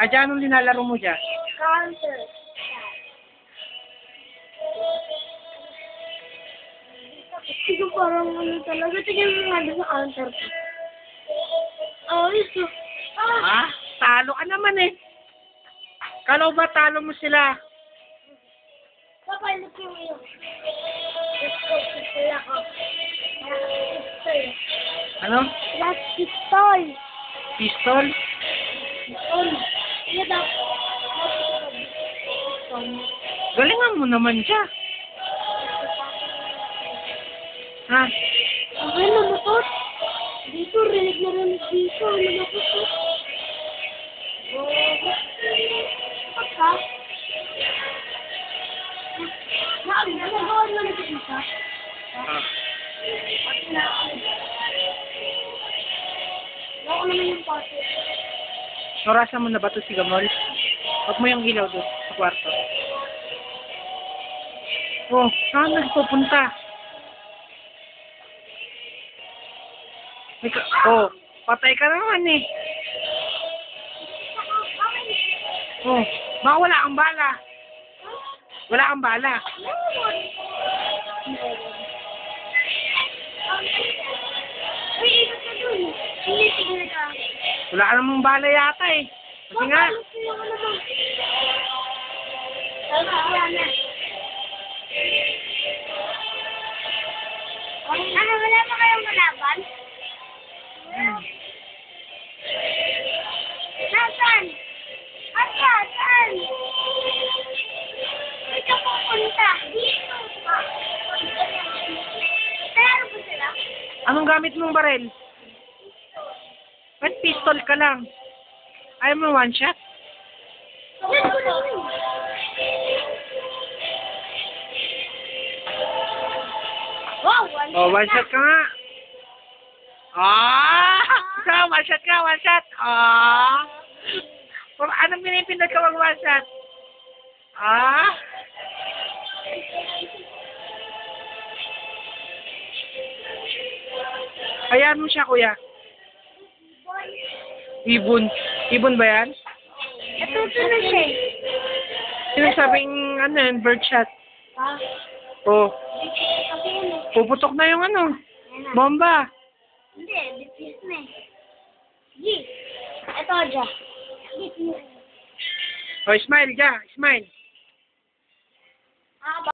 Ah, dyan, anong nilalaro mo dyan? Counter. Ito parang ano talaga. Tingnan mo nga doon sa counter ko. Ito. Ah, talo ka naman eh. Kala ba talo mo sila? Papalit mo yun. Pistol ako. Pistol. Ano? Last pistol. Pistol? Pistol. Ano daw? Galingan mo naman siya. Ha? Okay, lumutot. Dito, rinig na rinig dito. Lumutot. Pagka? Nagawa mo na dito. Ah. Ako naman yung pati. Orasan mo na ba ito si Gamol? Huwag mo yung ilaw doon sa kwarto. Oh, saan nagpupunta? Oh, patay ka naman eh. Oh, baka wala kang bala. Wala kang bala. Uy, ito ka dun. Hindi, sige ka. Wala ka namang bala yata eh. Kasi nga, Ano, wala pa kayong malaban? Nasaan? Asa, saan? Ito pupunta. Dito. Tayaro ba sila? anong gamit mong barel? Ba't pistol ka lang? Ayaw mo one shot? Yan ko naman. Wow, Oh, one shot ka nga. Ah! Ikaw, one shot ka, one shot. Ah! Anong pinipindot ka mag one shot? Ah! Hayaan mo siya, kuya. Ibon. Ibon ba yan? Ito na siya eh. Sinasabing, ano yun, bird shot. Ha? Oh, Kasi yun eh. puputok na yung ano, Yan na. bomba. Hindi, dipis na eh. Sige. Ito, Adja. Oh, smile, ja, smile. Ah,